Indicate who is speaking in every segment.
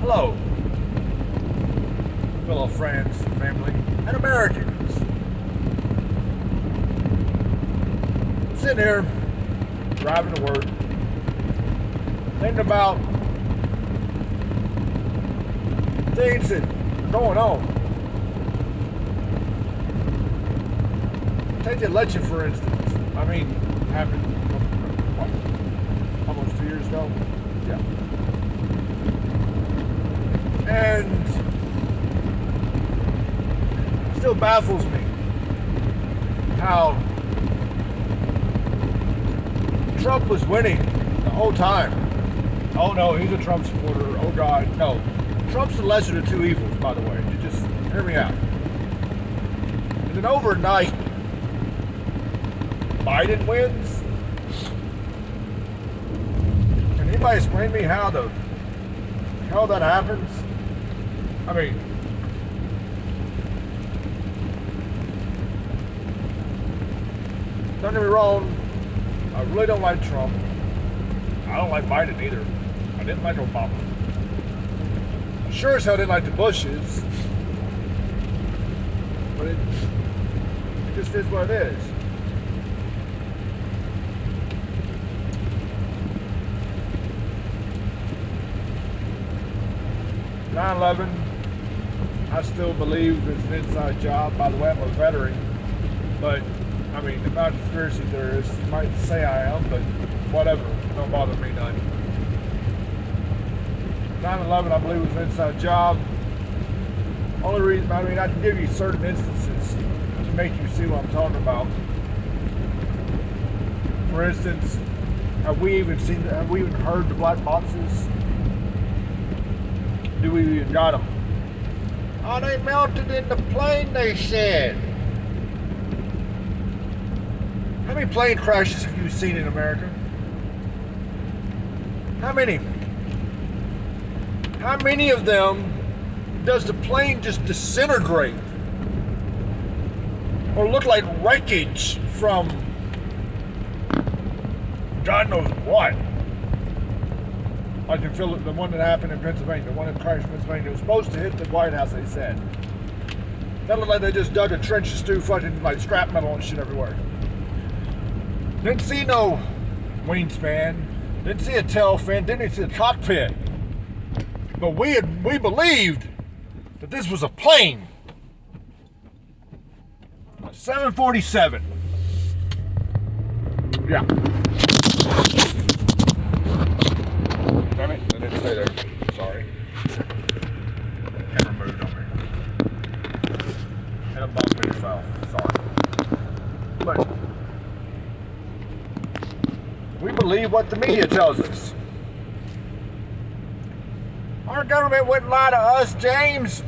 Speaker 1: Hello, fellow friends, family, and Americans. Sitting here, driving to work, thinking about things that are going on. Take the election, for instance. I mean, happened, what, almost 2 years ago? Yeah. And it still baffles me how Trump was winning the whole time. Oh no, he's a Trump supporter. Oh God, no. Trump's the lesser of two evils, by the way. You just hear me out. And then overnight, Biden wins. Can anybody explain to me how the hell that happens? I mean, don't get me wrong, I really don't like Trump. I don't like Biden either. I didn't like Obama. I sure as hell didn't like the Bushes. But it just is what it is. "9/11, I still believe it's an inside job. By the way, I'm a veteran, but I mean, I'm not a conspiracy theorist. You might say I am, but whatever. Don't bother me none. 9/11, I believe, was an inside job. Only reason, I mean, I can give you certain instances to make you see what I'm talking about. For instance, have we even heard the black boxes? Do we even got them? Oh, they melted in the plane, they said. How many plane crashes have you seen in America? How many? How many of them does the plane just disintegrate? Or look like wreckage from God knows what? I can feel it, the one that happened in Pennsylvania, the one that crashed in Pennsylvania. It was supposed to hit the White House, they said. That looked like they just dug a trench to stew fucking like scrap metal and shit everywhere. Didn't see no wingspan, didn't see a tail fin, didn't even see the cockpit. But we believed that this was a plane. A 747. Yeah. Damn it, I didn't stay there. Sorry. Camera moved on me. And a bump and fell. Sorry. But we believe what the media tells us. Our government wouldn't lie to us, James.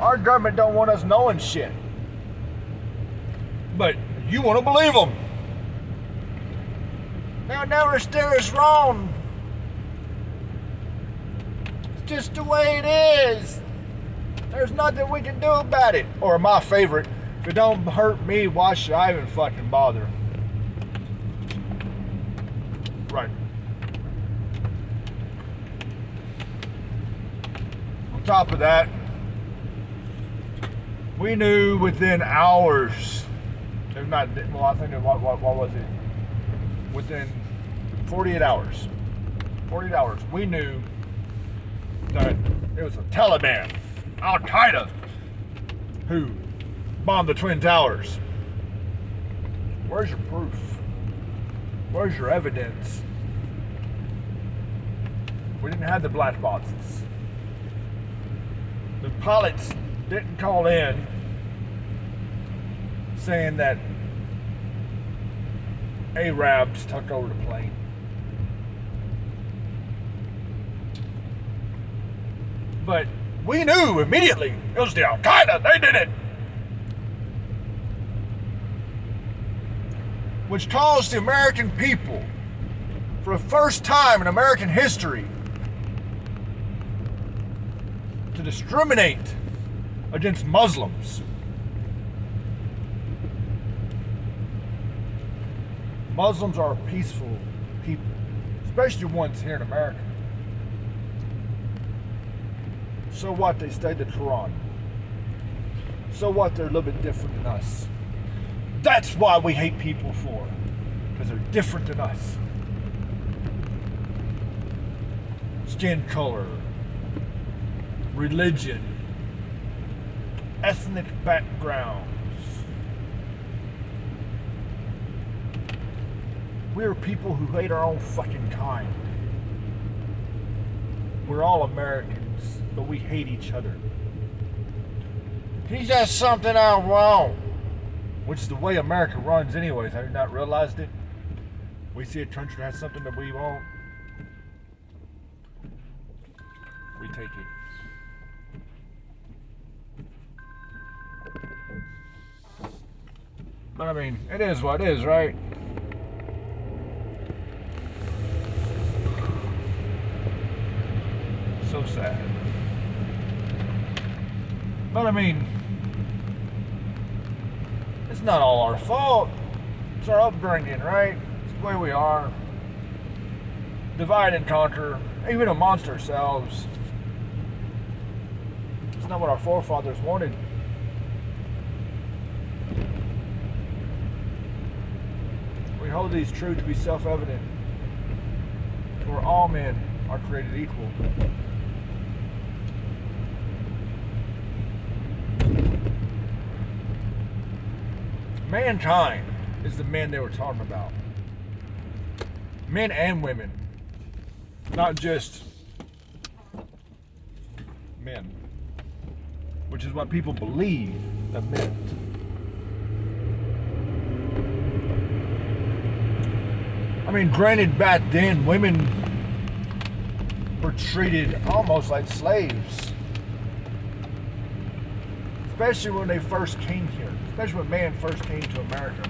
Speaker 1: Our government don't want us knowing shit. But you want to believe them. They'll never steer us wrong. It's just the way it is. There's nothing we can do about it. Or my favorite, if it don't hurt me, why should I even fucking bother? Right. On top of that, we knew within hours, if not, well, I think, what was it? Within 48 hours. 48 hours, we knew that it was the Taliban, Al-Qaeda, who bombed the Twin Towers. Where's your proof? Where's your evidence? We didn't have the black boxes. The pilots didn't call in saying that Arabs took over the plane. But we knew immediately it was the Al-Qaeda. They did it. Which caused the American people, for the first time in American history, to discriminate against Muslims. Muslims are peaceful people, especially ones here in America. So what? They studied the Quran. So what? They're a little bit different than us. That's why we hate people for. Because they're different than us. Skin color, religion, ethnic backgrounds. We are people who hate our own fucking kind. We're all Americans, but we hate each other. He does something I want. Which is the way America runs anyways. Have you not realized it? We see a country that has something that we want. We take it. But I mean, it is what it is, right? So sad. But I mean, it's not all our fault. It's our upbringing, right? It's the way we are. Divide and conquer, even amongst ourselves. It's not what our forefathers wanted. We hold these truths to be self-evident. For all men are created equal. Mankind is the men they were talking about. Men and women. Not just men. Which is what people believe that meant. I mean, granted, back then, women were treated almost like slaves. Especially when they first came here. Especially when man first came to America.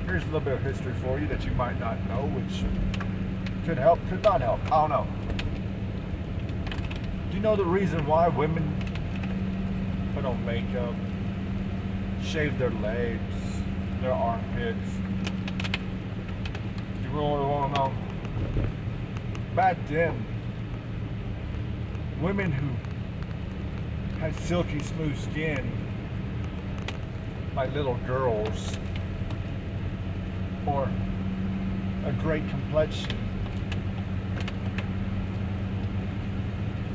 Speaker 1: Here's a little bit of history for you that you might not know, which could help, could not help. I don't know. Do you know the reason why women put on makeup, shave their legs, their armpits? You really want to know? Back then, women who had silky smooth skin, like little girls, or a great complexion,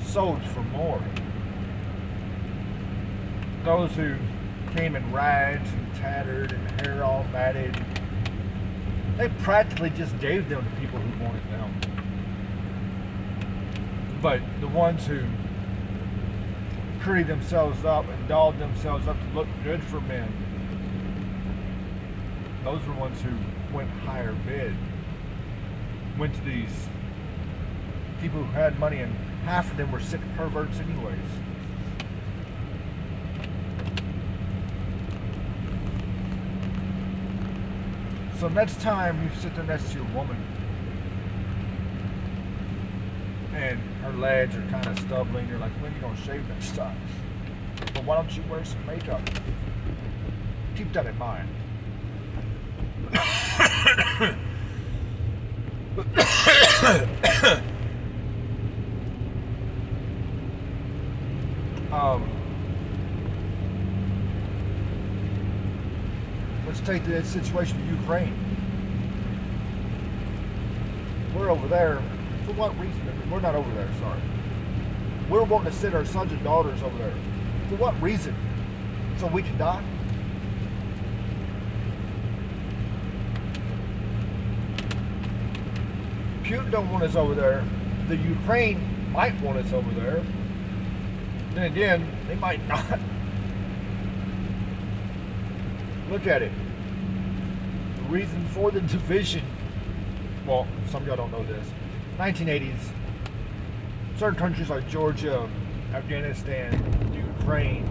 Speaker 1: sold for more. Those who came in rags and tattered and hair all matted, they practically just gave them to people who wanted them. But the ones who prettied themselves up and dolled themselves up to look good for men, those were the ones who went higher bid. Went to these people who had money, and half of them were sick perverts anyways. So next time you sit there next to your woman and her legs are kind of stubbly and you're like, when are you going to shave next time? But why don't you wear some makeup? Keep that in mind. Let's take the situation of Ukraine. We're over there. For what reason? We're not over there, sorry. We're wanting to send our sons and daughters over there. For what reason? So we can die? Putin don't want us over there. The Ukraine might want us over there. Then again, they might not. Look at it. The reason for the division, well, some of y'all don't know this. 1980s, certain countries like Georgia, Afghanistan, Ukraine,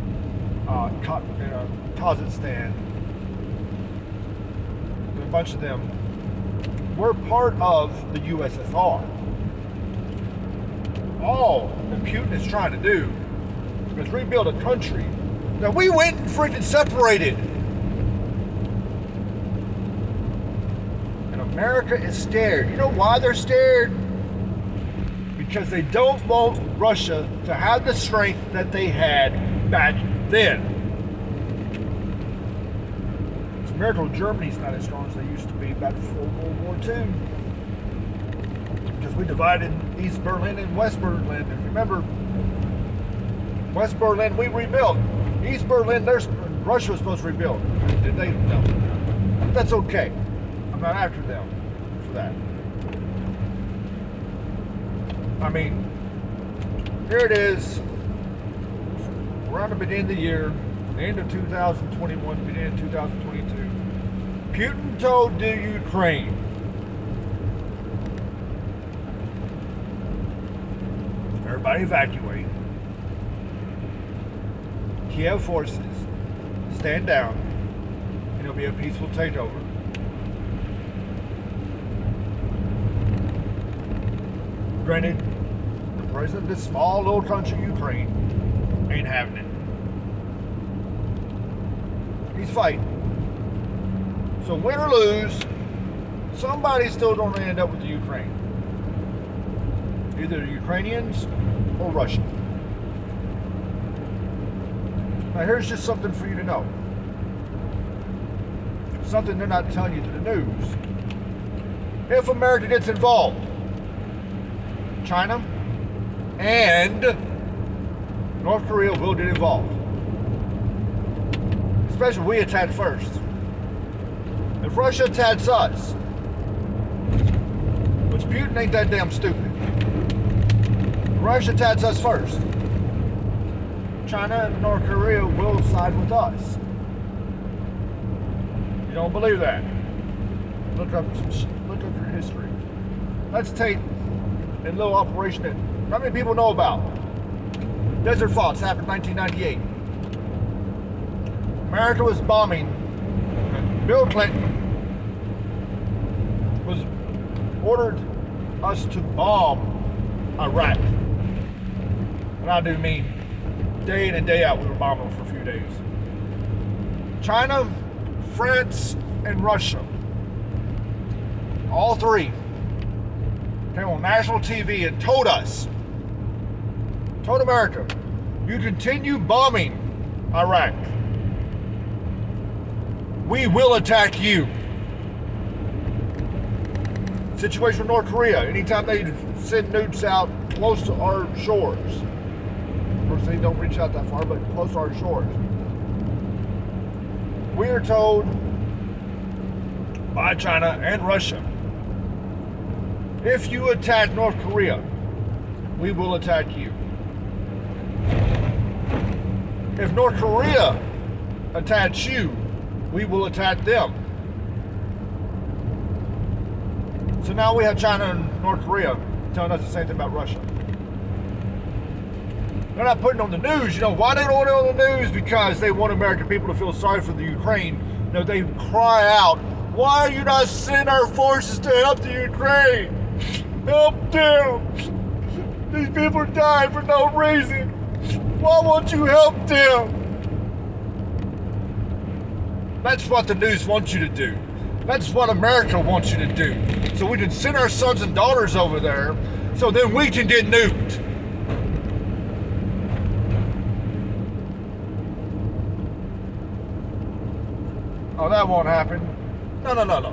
Speaker 1: Kazakhstan, a bunch of them were part of the USSR. All that Putin is trying to do is rebuild a country that we went and freaking separated. And America is scared. You know why they're scared? because they don't want Russia to have the strength that they had back then. It's a miracle Germany's not as strong as they used to be back before World War II. Because we divided East Berlin and West Berlin. And remember, West Berlin we rebuilt. East Berlin, Russia was supposed to rebuild. Did they? No. That's okay. I'm not after them for that. I mean, here it is. Around the beginning of the year, the end of 2021, beginning of 2022. Putin told the Ukraine, everybody evacuate. Kiev forces stand down, and it'll be a peaceful takeover. Granted, the president of this small little country, Ukraine, ain't having it. He's fighting. So win or lose, somebody's still going to end up with the Ukraine. Either the Ukrainians or Russia. Now here's just something for you to know. Something they're not telling you through the news. If America gets involved, China and North Korea will get involved. Especially if we attack first. If Russia attacks us, which Putin ain't that damn stupid. If Russia attacks us first, China and North Korea will side with us. You don't believe that? Look up your history. Let's take a little operation that not many people know about. Desert Fox happened in 1998. America was bombing. Bill Clinton was ordered us to bomb Iraq. And I do mean day in and day out we were bombing for a few days. China, France, and Russia, all three, came on national TV and told America, you continue bombing Iraq, we will attack you. Situation with North Korea, anytime they send nukes out close to our shores, of course they don't reach out that far, but close to our shores, we are told by China and Russia, if you attack North Korea, we will attack you. If North Korea attacks you, we will attack them. So now we have China and North Korea telling us the same thing about Russia. They're not putting it on the news. You know why they don't want it on the news? Because they want American people to feel sorry for the Ukraine. You know, they cry out, why are you not sending our forces to help the Ukraine? Help them! These people are dying for no reason. Why won't you help them? That's what the news wants you to do. That's what America wants you to do. So we can send our sons and daughters over there so then we can get nuked. Oh, that won't happen. No. Not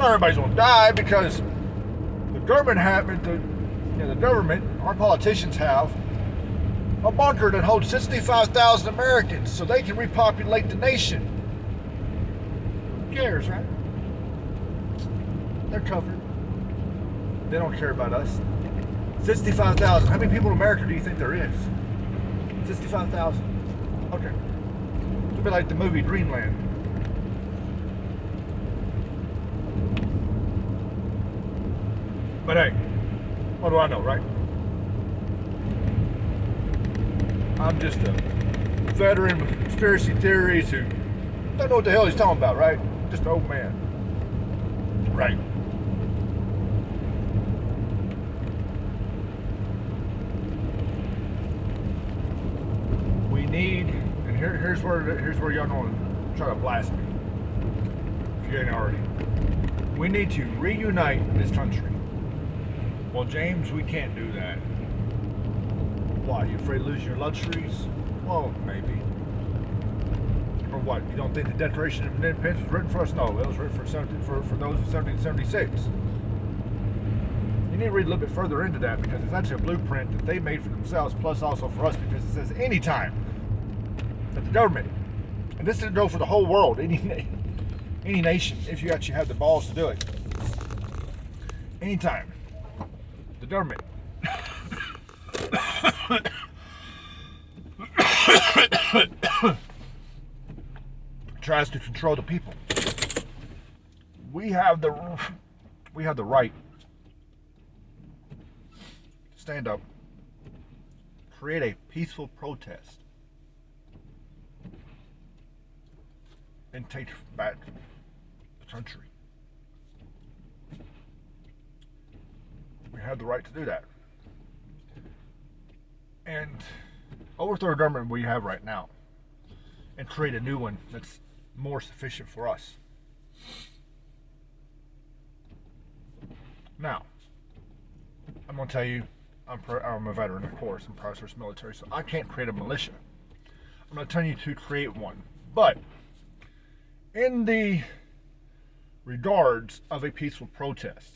Speaker 1: everybody's gonna die because the government, our politicians have a bunker that holds 65,000 Americans so they can repopulate the nation. Who cares, right? They're covered. They don't care about us. 65,000. How many people in America do you think there is? 65,000. Okay. It'll be like the movie Dreamland. But hey, what do I know, right? I'm just a veteran with conspiracy theories who don't know what the hell he's talking about, right? Just an old man. Right. We need, and here's where y'all gonna try to blast me, if you ain't already. We need to reunite this country. Well, James, we can't do that. Why? You afraid of losing your luxuries? Well, maybe. Or what? You don't think the Declaration of Independence was written for us? No, it was written for those in 1776. You need to read a little bit further into that because it's actually a blueprint that they made for themselves, plus also for us, because it says anytime that the government, and this didn't go for the whole world, any nation, if you actually have the balls to do it, anytime the government tries to control the people, we have the right to stand up, create a peaceful protest, and take back the country. We have the right to do that. And overthrow the government we have right now and create a new one that's more sufficient for us. Now, I'm going to tell you, I'm a veteran, of course, I'm prior service military, so I can't create a militia. I'm not telling you to create one. But in the regards of a peaceful protest,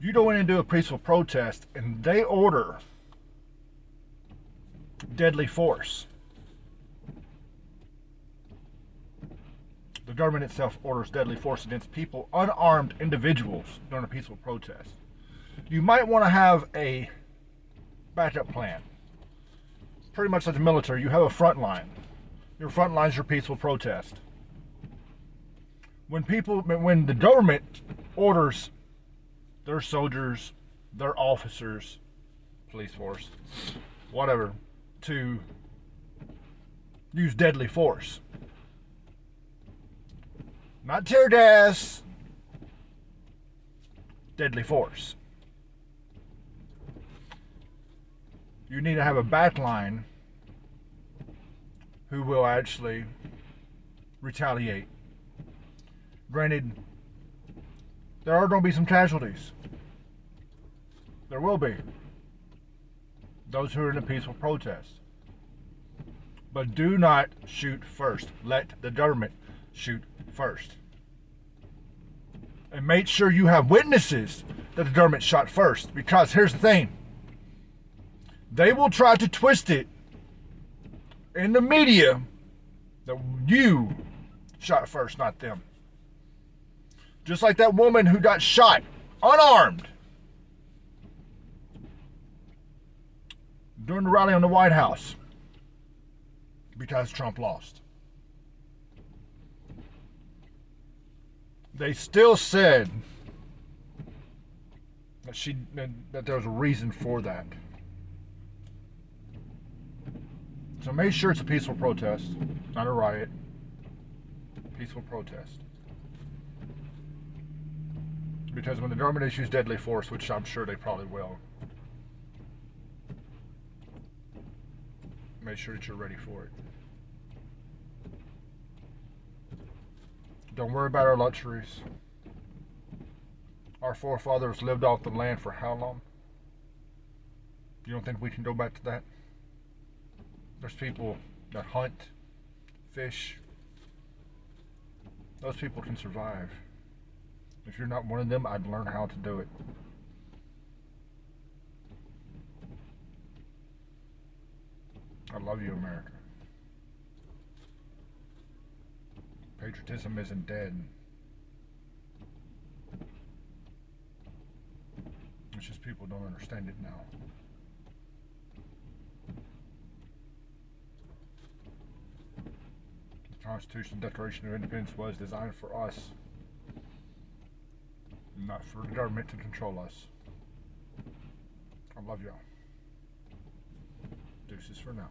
Speaker 1: you go in and do a peaceful protest and they order deadly force. The government itself orders deadly force against people, unarmed individuals, during a peaceful protest. You might want to have a backup plan. Pretty much like the military, you have a front line. Your front line is your peaceful protest. When the government orders their soldiers, their officers, police force, whatever, to use deadly force, not tear gas, deadly force, you need to have a backline who will actually retaliate. Granted, there are going to be some casualties. There will be. Those who are in a peaceful protest. But do not shoot first. Let the government shoot first. And make sure you have witnesses that the government shot first. Because here's the thing. They will try to twist it in the media that you shot first, not them. Just like that woman who got shot, unarmed, during the rally on the White House because Trump lost. They still said that there was a reason for that. So make sure it's a peaceful protest, not a riot. Peaceful protest. Because when the government issues deadly force, which I'm sure they probably will, make sure that you're ready for it. Don't worry about our luxuries. Our forefathers lived off the land for how long? You don't think we can go back to that? There's people that hunt, fish. Those people can survive. If you're not one of them, I'd learn how to do it. I love you, America. Patriotism isn't dead. It's just people don't understand it now. The Constitution, Declaration of Independence was designed for us, not for the government to control us. I love y'all. Deuces for now.